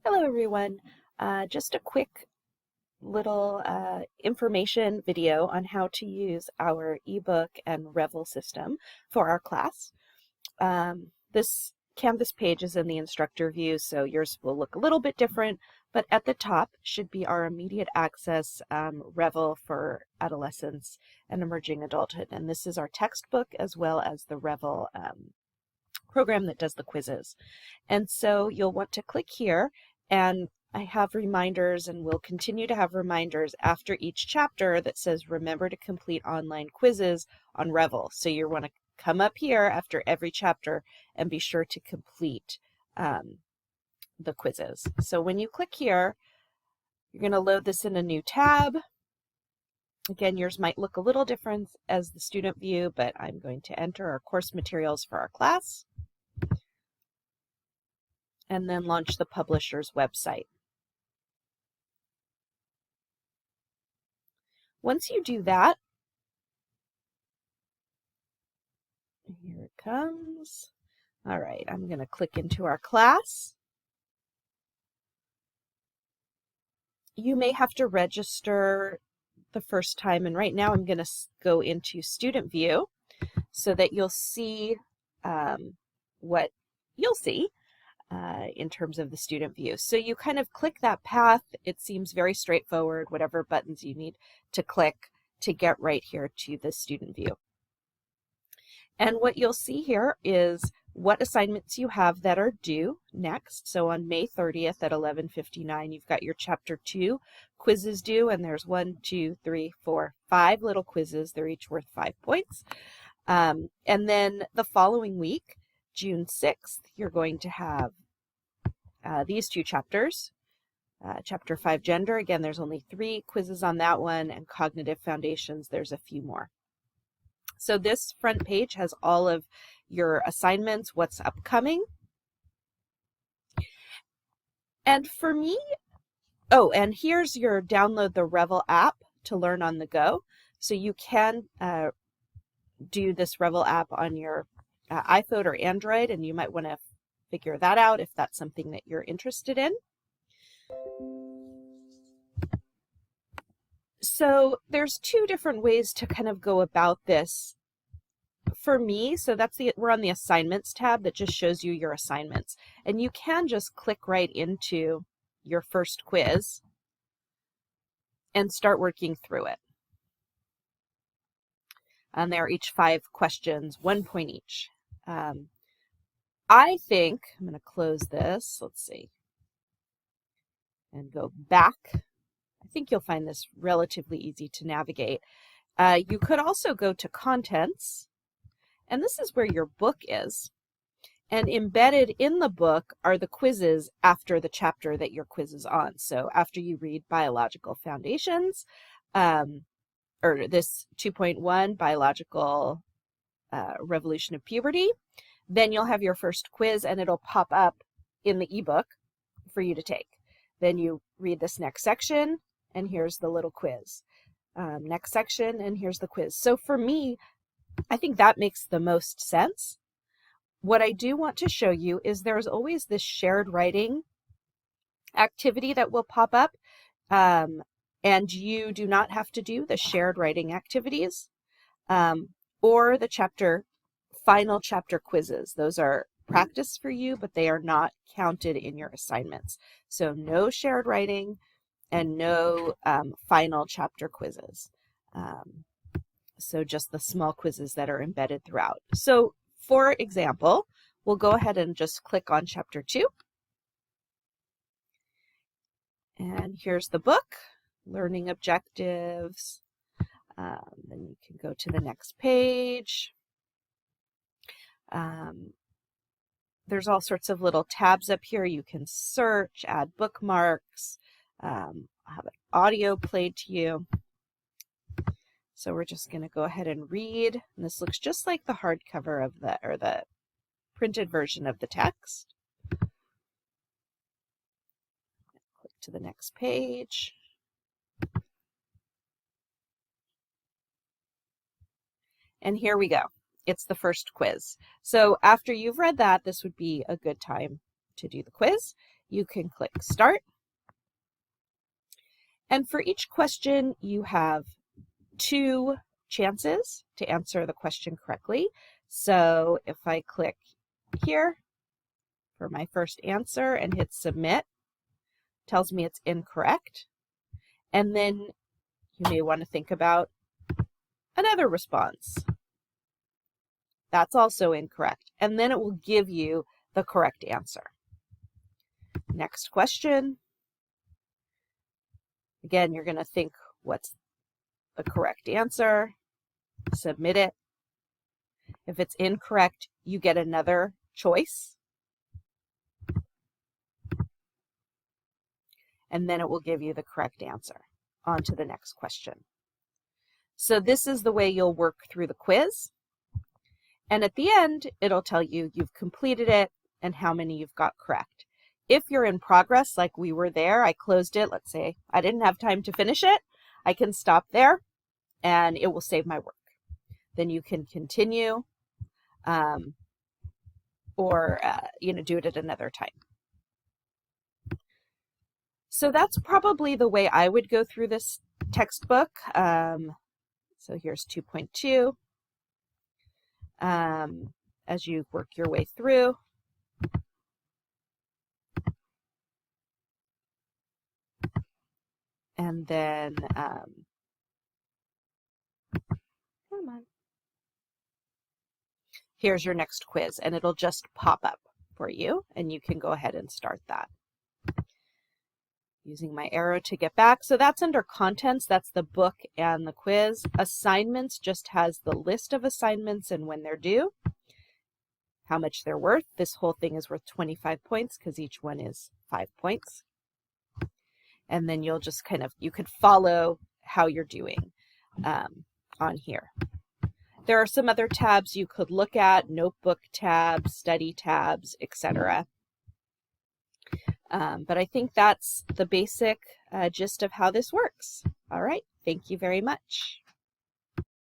Hello everyone. Just a quick little information video on how to use our ebook and Revel system for our class. This Canvas page is in the instructor view, so yours will look a little bit different, but at the top should be our immediate access Revel for adolescents and emerging adulthood. And this is our textbook as well as the Revel program that does the quizzes. And so you'll want to click here, and I have reminders and will continue to have reminders after each chapter that says remember to complete online quizzes on Revel. So you want to come up here after every chapter and be sure to complete the quizzes. So when you click here, you're going to load this in a new tab. Again, yours might look a little different as the student view, but I'm going to enter our course materials for our class and then launch the publisher's website. Once you do that, here it comes. All right, I'm going to click into our class. You may have to register the first time, and right now I'm going to go into student view so that you'll see what you'll see in terms of the student view. So you kind of click that path. It seems very straightforward, whatever buttons you need to click to get right here to the student view. And what you'll see here is what assignments you have that are due next. So on May 30th at 11:59, you've got your Chapter 2 quizzes due, and there's 1, 2, 3, 4, 5 little quizzes. They're each worth 5 points. And then the following week, June 6th, you're going to have these two chapters. Chapter 5, Gender, again, there's only 3 quizzes on that one, and Cognitive Foundations, there's a few more. So this front page has all of your assignments, what's upcoming. And for me, oh, and here's your download the Revel app to learn on the go. So you can do this Revel app on your iPhone or Android, and you might want to figure that out if that's something that you're interested in. So there's 2 different ways to kind of go about this for me. So we're on the assignments tab that just shows you your assignments, and you can just click right into your first quiz and start working through it. And there are each 5 questions, 1 point each. I think I'm going to close this. Let's see. And go back. I think you'll find this relatively easy to navigate. You could also go to Contents, and this is where your book is. And embedded in the book are the quizzes after the chapter that your quiz is on. So after you read Biological Foundations, or this 2.1, Biological Revolution of Puberty, then you'll have your first quiz, and it'll pop up in the ebook for you to take. Then you read this next section, and here's the little quiz. Next section, and here's the quiz. So for me, I think that makes the most sense. What I do want to show you is there's always this shared writing activity that will pop up, and you do not have to do the shared writing activities or the final chapter quizzes. Those are practice for you, but they are not counted in your assignments. So no shared writing and no final chapter quizzes. So just the small quizzes that are embedded throughout. So for example, we'll go ahead and just click on Chapter 2. And here's the book, Learning Objectives. Then you can go to the next page. There's all sorts of little tabs up here. You can search, add bookmarks, have an audio played to you. So we're just going to go ahead and read. And this looks just like the hardcover of the printed version of the text. Click to the next page. And here we go. It's the first quiz. So after you've read that, this would be a good time to do the quiz. you can click Start. And for each question, you have 2 chances to answer the question correctly. So if I click here for my first answer and hit Submit, it tells me it's incorrect. And then you may want to think about another response. That's also incorrect. And then it will give you the correct answer. Next question. Again, you're going to think what's the correct answer, submit it. If it's incorrect, you get another choice. And then it will give you the correct answer. On to the next question. So this is the way you'll work through the quiz. And at the end, it'll tell you you've completed it and how many you've got correct. If you're in progress, like we were there, I closed it. Let's say I didn't have time to finish it. I can stop there and it will save my work. Then you can continue or do it at another time. So that's probably the way I would go through this textbook. So here's 2.2. As you work your way through. And then, come on. Here's your next quiz, and it'll just pop up for you, and you can go ahead and start that. Using my arrow to get back. So that's under contents. That's the book and the quiz. Assignments just has the list of assignments and when they're due, how much they're worth. This whole thing is worth 25 points because each one is 5 points. And then you'll just you could follow how you're doing on here. There are some other tabs you could look at, notebook tabs, study tabs, etc. But I think that's the basic gist of how this works. All right, thank you very much.